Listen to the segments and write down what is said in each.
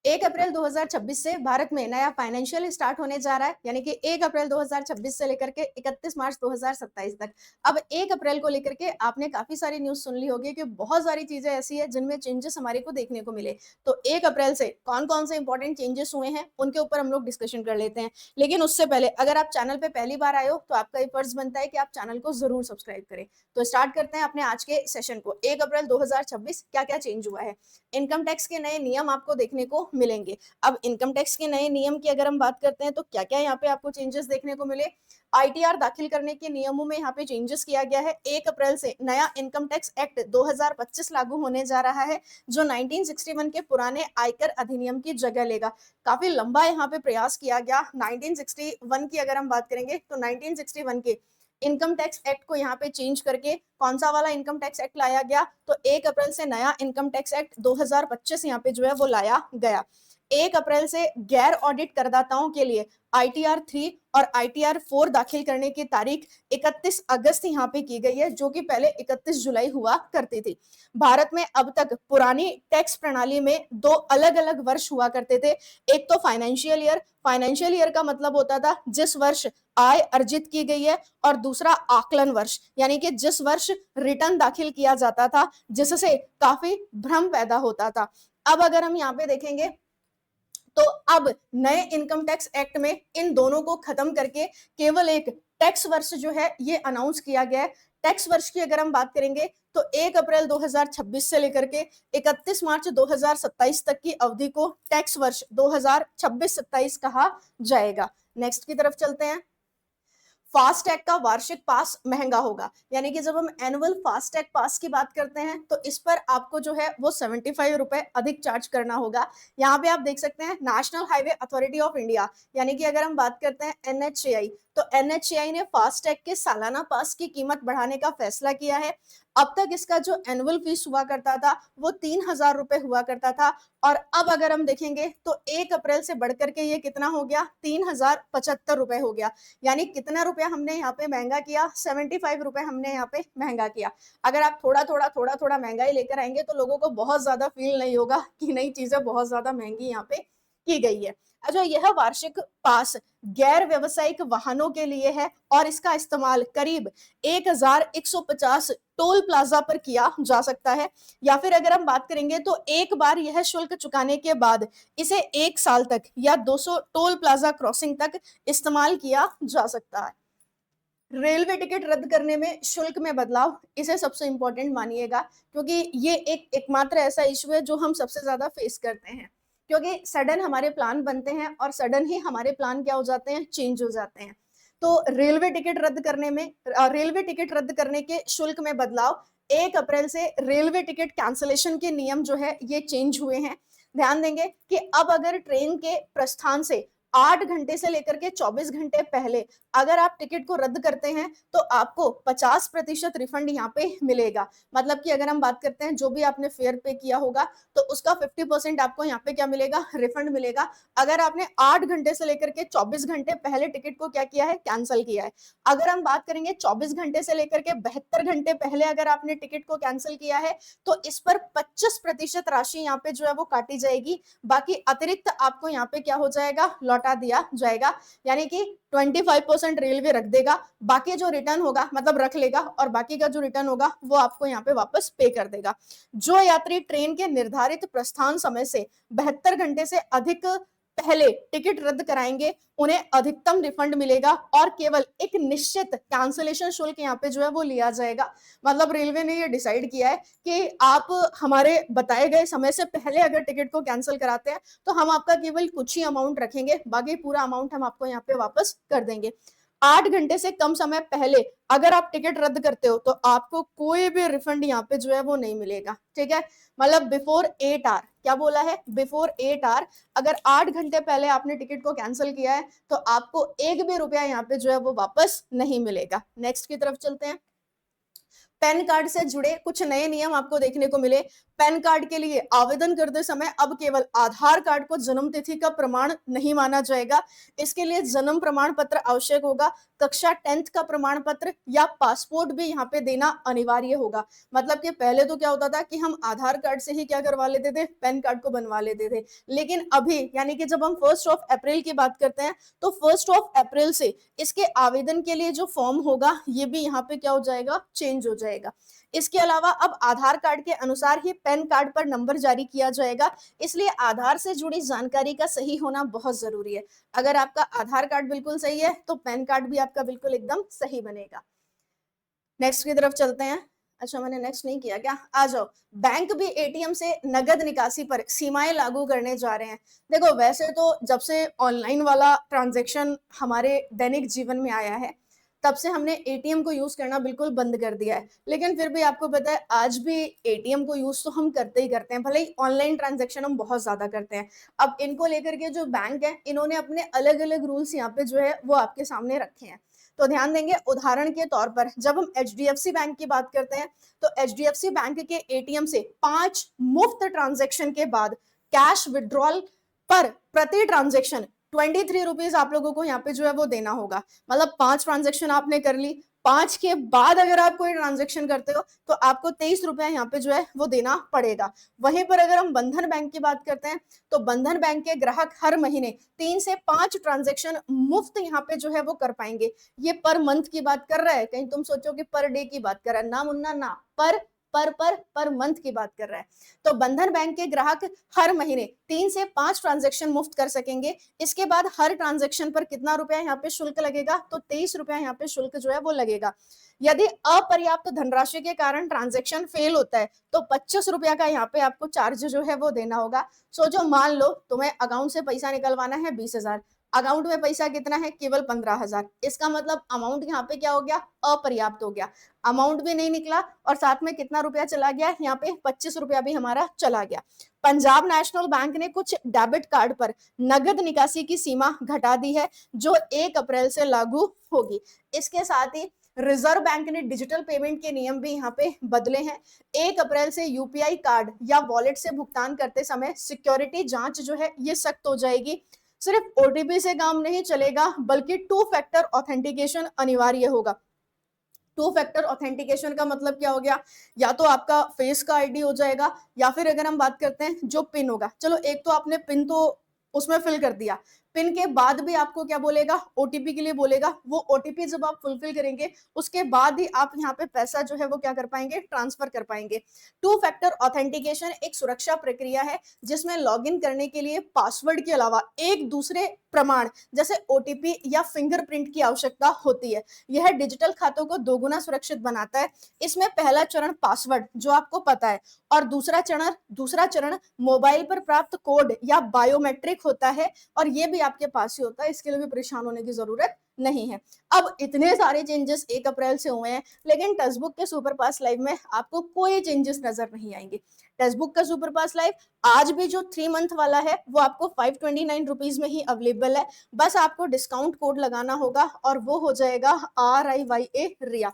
1 अप्रैल 2026 से भारत में नया फाइनेंशियल स्टार्ट होने जा रहा है, यानी कि 1 अप्रैल 2026 से लेकर के 31 मार्च 2027 तक। अब 1 अप्रैल को लेकर के आपने काफ़ी सारी न्यूज़ सुन ली होगी कि बहुत सारी चीज़ें ऐसी हैं जिनमें चेंजेस हमारे को देखने को मिले। तो 1 अप्रैल से कौन-कौन से इंपॉर्टेंट चेंजेस हुए हैं, उनके ऊपर हम लोग डिस्कशन कर लेते हैं। लेकिन उससे पहले अगर आप चैनल पे पहली बार आए हो, तो आपका ये फर्ज़ बनता है कि आप चैनल को ज़रूर सब्सक्राइब करें। तो स्टार्ट करते हैं अपने आज के सेशन को। 1 अप्रैल 2026 क्या-क्या चेंज हुआ है? इनकम टैक्स के नए नियम आपको देखने को मिलेंगे। अब इनकम टैक्स के नए नियम की अगर हम बात करते हैं तो क्या-क्या यहाँ पे आपको चेंजेस देखने को मिले? आईटीआर दाखिल करने के नियमों में यहाँ पे चेंजेस किया गया है। 1 अप्रैल से नया इनकम टैक्स एक्ट 2025 लागू होने जा रहा है, जो 1961 के पुराने आयकर अधिनियम की जगह लेगा। काफ़ी लंबा यहाँ पे प्रयास किया गया। 1961 की अगर हम बात करेंगे तो 1961 के इनकम टैक्स एक्ट को यहाँ पे चेंज करके कौन सा वाला इनकम टैक्स एक्ट लाया गया? तो 1 अप्रैल से नया इनकम टैक्स एक्ट 2025 यहाँ पे जो है वो लाया गया। 1 अप्रैल से गैर ऑडिट करदाताओं के लिए आईटीआर 3 और आईटीआर 4 दाखिल करने की तारीख 31 अगस्त यहाँ पे की गई है, जो कि पहले 31 जुलाई हुआ करती थी। भारत में अब तक पुरानी टैक्स प्रणाली में 2 अलग-अलग वर्ष हुआ करते थे। एक तो फाइनेंशियल ईयर का मतलब होता था जिस वर्ष आय अर्जित की गई है, और दूसरा आकलन वर्ष, यानी कि जिस वर्ष रिटर्न दाखिल किया जाता था, जिससे काफ़ी भ्रम पैदा होता था। अब अगर हम यहाँ पे देखेंगे तो अब नए इनकम टैक्स एक्ट में इन दोनों को खत्म करके केवल एक टैक्स वर्ष जो है ये अनाउंस किया गया है। टैक्स वर्ष की अगर हम बात करेंगे तो 1 अप्रैल 2026 से लेकर के 31 मार्च 2027 तक की अवधि को टैक्स वर्ष 2026-27 कहा जाएगा। नेक्स्ट की तरफ चलते हैं। फास्टैग का वार्षिक पास महंगा होगा, यानी कि जब हम एनुअल फास्टैग पास की बात करते हैं तो इस पर आपको जो है वो 75 रुपए अधिक चार्ज करना होगा। यहाँ पे आप देख सकते हैं national highway authority of India, यानी कि अगर हम बात करते हैं एनएचएआई, तो एनएचएआई ने फास्टैग के सालाना पास की कीमत बढ़ाने का फैसला किया है। अब तक इसका जो एनुअल फीस हुआ करता था वो 3000 रुपए हुआ करता था, और अब अगर हम देखेंगे तो 1 अप्रैल से बढ़कर के ये कितना हो गया, 3075 रुपए हो गया। यानी कितना रुपया हमने यहाँ पे महंगा किया, 75 रुपए हमने यहाँ पे महंगा किया। अगर आप थोड़ा थोड़ा महंगाई लेकर आएंगे तो लोगों को बहुत ज्यादा फील नहीं होगा कि नई चीजें बहुत ज्यादा महंगी यहाँ पे की गई है। अच्छा, यह वार्षिक पास गैर व्यवसायिक वाहनों के लिए है और इसका इस्तेमाल करीब 1150 टोल प्लाजा पर किया जा सकता है, या फिर अगर हम बात करेंगे तो एक बार यह शुल्क चुकाने के बाद इसे 1 साल तक या 200 टोल प्लाजा क्रॉसिंग तक इस्तेमाल किया जा सकता है। रेलवे टिकट रद्द करने में शुल्क में बदलाव, इसे सबसे इंपॉर्टेंट मानिएगा, क्योंकि ये एकमात्र ऐसा इशू है जो हम सबसे ज्यादा फेस करते हैं, क्योंकि सडन हमारे प्लान बनते हैं और सडन ही हमारे प्लान क्या हो जाते हैं, चेंज हो जाते हैं। तो रेलवे टिकट रद्द करने के शुल्क में बदलाव, 1 अप्रैल से रेलवे टिकट कैंसलेशन के नियम जो है ये चेंज हुए हैं। ध्यान देंगे कि अब अगर ट्रेन के प्रस्थान से 8 घंटे से लेकर के 24 घंटे पहले अगर आप टिकट को रद्द करते हैं तो आपको 50% रिफंड यहाँ पे मिलेगा। मतलब कि अगर हम बात करते हैं जो भी आपने फेयर पे किया होगा तो उसका 50% आपको यहाँ पे क्या मिलेगा, रिफंड मिलेगा। अगर आपने 8 घंटे से लेकर के 24 घंटे पहले टिकट को क्या किया है, कैंसिल किया है। अगर हम बात करेंगे 24 घंटे से लेकर के 72 घंटे पहले अगर आपने टिकट को कैंसिल किया है तो इस पर 25% राशि यहाँ पे जो है वो काटी जाएगी। बाकी अतिरिक्त आपको यहाँ पे क्या हो जाएगा, लौटा दिया जाएगा। यानी कि 25% रेलवे रख देगा, बाकी जो रिटर्न होगा मतलब रख लेगा, और बाकी का जो रिटर्न होगा वो आपको यहाँ पे वापस पे कर देगा। जो यात्री ट्रेन के निर्धारित प्रस्थान समय से 72 घंटे से अधिक पहले टिकट रद्द कराएंगे उन्हें अधिकतम रिफंड मिलेगा, और केवल एक निश्चित कैंसिलेशन शुल्क यहाँ पे जो है वो लिया जाएगा। मतलब रेलवे ने ये डिसाइड किया है कि आप हमारे बताए गए समय से पहले अगर टिकट को कैंसिल कराते हैं तो हम आपका केवल कुछ ही अमाउंट रखेंगे, बाकी पूरा अमाउंट हम आपको यहाँ पे वापस कर देंगे। 8 घंटे से कम समय पहले अगर आप टिकट रद्द करते हो तो आपको कोई भी रिफंड यहाँ पे जो है वो नहीं मिलेगा। ठीक है, मतलब बिफोर 8 आवर, क्या बोला है, बिफोर 8 आवर, अगर 8 घंटे पहले आपने टिकट को कैंसिल किया है तो आपको एक भी रुपया यहाँ पे जो है वो वापस नहीं मिलेगा। नेक्स्ट की तरफ चलते हैं। पैन कार्ड से जुड़े कुछ नए नियम आपको देखने को मिले। पैन कार्ड के लिए आवेदन करते समय अब केवल आधार कार्ड को जन्म तिथि का प्रमाण नहीं माना जाएगा। इसके लिए जन्म प्रमाण पत्र आवश्यक होगा। कक्षा 10th का प्रमाण पत्र या पासपोर्ट भी यहाँ पे देना अनिवार्य होगा। मतलब कि पहले तो क्या होता था कि हम आधार कार्ड से ही क्या करवा लेते थे, पैन कार्ड को बनवा लेते थे। लेकिन अभी यानी कि जब हम 1 की बात करते हैं तो 1 से इसके आवेदन के लिए जो फॉर्म होगा ये भी यहाँ पे क्या हो जाएगा, चेंज हो जाएगा। इसके अलावा अब आधार कार्ड के अनुसार ही पैन कार्ड पर नंबर जारी किया जाएगा। इसलिए आधार से जुड़ी जानकारी का सही होना बहुत जरूरी है। अगर आपका आधार कार्ड बिल्कुल सही है तो पैन कार्ड भी आपका बिल्कुल एकदम सही बनेगा। नेक्स्ट की तरफ चलते हैं। अच्छा, मैंने नेक्स्ट नहीं किया क्या? आ जाओ। बैंक भी एटीएम से नगद निकासी पर सीमाएं लागू करने जा रहे हैं। देखो, वैसे तो जब से ऑनलाइन वाला ट्रांजैक्शन हमारे दैनिक जीवन में आया है, तब से हमने एटीएम को यूज करना बिल्कुल बंद कर दिया है। लेकिन फिर भी आपको पता है, आज भी एटीएम को यूज तो हम करते ही करते हैं, भले ही ऑनलाइन ट्रांजैक्शन हम बहुत ज्यादा करते हैं। अब इनको लेकर के जो बैंक है, इन्होंने अपने अलग अलग रूल्स यहाँ पे जो है वो आपके सामने रखे हैं। तो ध्यान देंगे, उदाहरण के तौर पर जब हम एचडीएफसी बैंक की बात करते हैं तो एचडीएफसी बैंक के एटीएम से 5 मुफ्त ट्रांजैक्शन के बाद कैश विड्रॉल पर प्रति ट्रांजैक्शन 23 रुपीज आप लोगों को यहाँ पे जो है वो देना होगा। मतलब 5 ट्रांजैक्शन आपने कर ली, 5 के बाद अगर आप कोई ट्रांजैक्शन करते हो तो आपको 23 रुपया यहाँ पे जो है वो देना पड़ेगा। वहीं पर अगर हम बंधन बैंक की बात करते हैं तो बंधन बैंक के ग्राहक हर महीने 3 से 5 ट्रांजैक्शन मुफ्त यहाँ पे जो है वो कर पाएंगे। ये पर मंथ की बात कर रहा है, कहीं तुम सोचो कि पर डे की बात कर रहा है, ना मुन्ना ना, पर मंथ की बात कर रहा है। तो बंधन बैंक के ग्राहक हर महीने 3 से 5 ट्रांजैक्शन मुफ्त कर सकेंगे। इसके बाद हर ट्रांजैक्शन पर कितना रुपया यहाँ पे शुल्क लगेगा, तो 23 रुपया यहाँ पे शुल्क जो है वो लगेगा। यदि अपर्याप्त धनराशि के कारण ट्रांजैक्शन फेल होता है तो 25 रुपया का यहाँ पे आपको चार्ज जो है वो देना होगा। सोचो, मान लो तुम्हें अकाउंट से पैसा निकलवाना है 20,000, अकाउंट में पैसा कितना है, केवल 15,000। इसका मतलब अमाउंट यहाँ पे क्या हो गया, अपर्याप्त हो गया। अमाउंट भी नहीं निकला और साथ में कितना रुपया चला गया, यहाँ पे 25 रुपया भी हमारा चला गया। पंजाब नेशनल बैंक ने कुछ डेबिट कार्ड पर नगद निकासी की सीमा घटा दी है, जो 1 अप्रैल से लागू होगी। इसके साथ ही रिजर्व बैंक ने डिजिटल पेमेंट के नियम भी यहाँ पे बदले हैं। 1 अप्रैल से यूपीआई कार्ड या वॉलेट से भुगतान करते समय सिक्योरिटी जांच जो है ये सख्त हो जाएगी। सिर्फ ओटीपी से काम नहीं चलेगा, बल्कि 2 फैक्टर ऑथेंटिकेशन अनिवार्य होगा। 2 फैक्टर ऑथेंटिकेशन का मतलब क्या हो गया, या तो आपका फेस का आईडी हो जाएगा, या फिर अगर हम बात करते हैं जो पिन होगा, चलो एक तो आपने पिन तो उसमें फिल कर दिया, पिन के बाद भी आपको क्या बोलेगा, ओटीपी के लिए बोलेगा। वो ओटीपी जब आप फुलफिल करेंगे उसके बाद ही आप यहाँ पे पैसा जो है वो क्या कर पाएंगे, ट्रांसफर कर पाएंगे। 2 फैक्टर ऑथेंटिकेशन एक सुरक्षा प्रक्रिया है जिसमें लॉगिन करने के लिए पासवर्ड के अलावा एक दूसरे प्रमाण जैसे ओटीपी या फिंगरप्रिंट की आवश्यकता होती है। यह डिजिटल खातों को दोगुना सुरक्षित बनाता है। इसमें पहला चरण पासवर्ड जो आपको पता है, और दूसरा चरण मोबाइल पर प्राप्त कोड या बायोमेट्रिक होता है, और ये भी आपके पास ही होता है। इसके लिए भी परेशान होने की जरूरत नहीं है। अब इतने सारे चेंजेस 1 अप्रैल से हुए हैं, लेकिन टेक्स्ट बुक के सुपर पास लाइव में आपको कोई चेंजेस नजर नहीं आएंगे। टेक्स्ट बुक का सुपर पास लाइव आज भी जो 3 मंथ वाला है वो आपको 529 रुपीज में ही अवेलेबल है। बस आपको डिस्काउंट कोड लगाना होगा और वो हो जाएगा RIYA रिया।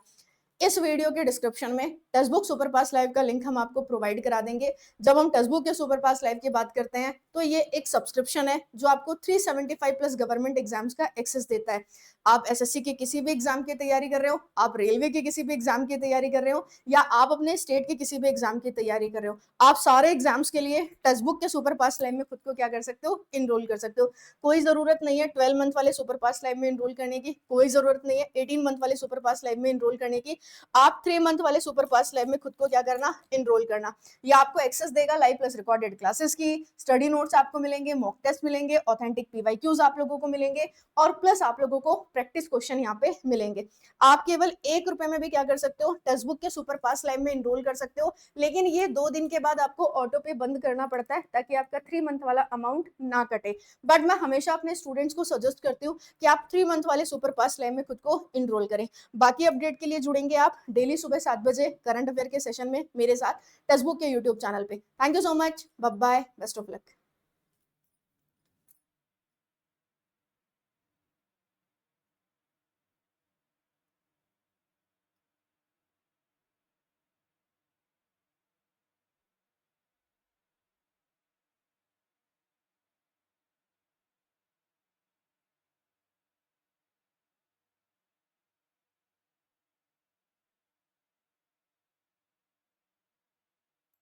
इस वीडियो के डिस्क्रिप्शन में टेक्स्ट बुक सुपर पास लाइव का लिंक हम आपको प्रोवाइड करा देंगे। जब हम टेक्स्ट बुक के सुपर पास लाइव की बात करते हैं तो ये एक सब्सक्रिप्शन है जो आपको 375 प्लस गवर्नमेंट एग्जाम्स का एक्सेस देता है। आप एसएससी के किसी भी एग्जाम की तैयारी कर रहे हो, आप रेलवे के किसी भी एग्जाम की तैयारी कर रहे हो, या आप अपने स्टेट के किसी भी एग्जाम की तैयारी कर रहे हो, आप सारे एग्जाम्स के लिए टेक्स्ट बुक के सुपर पास लाइव में खुद को क्या कर सकते हो, इनरोल कर सकते हो। कोई जरूरत नहीं है 12 मंथ वाले सुपर पास लाइव में इनरोल करने की, कोई जरूरत नहीं है 18 मंथ वाले सुपर पास लाइव में इनरोल करने की। आप 3 मंथ वाले सुपर फास्ट लाइव में खुद को क्या करना, इनरोल करना। ये आपको एक्सेस देगा लाइव प्लस रिकॉर्डेड क्लासेस की, स्टडी नोट्स आपको मिलेंगे, मॉक टेस्ट मिलेंगे, ऑथेंटिक पीवाईक्यूज आप लोगों को मिलेंगे, और प्लस आप लोगों को प्रैक्टिस क्वेश्चन यहाँ पे मिलेंगे। आप केवल 1 रुपए में भी क्या कर सकते हो, टेक्स्ट बुक के सुपर फास्ट लाइव में इनरोल कर सकते हो। लेकिन ये 2 दिन के बाद आपको ऑटो पे बंद करना पड़ता है ताकि आपका 3 मंथ वाला अमाउंट ना कटे। बट मैं हमेशा अपने स्टूडेंट्स को सजेस्ट करती हूँ कि आप 3 मंथ वाले सुपर फास्ट लाइव में खुद को इनरोल करें। बाकी अपडेट के लिए जुड़ेंगे आप डेली सुबह 7 बजे करंट अफेयर के सेशन में मेरे साथ टेक्स्ट बुक के यूट्यूब चैनल पे। Thank you so much, bye bye, best of luck.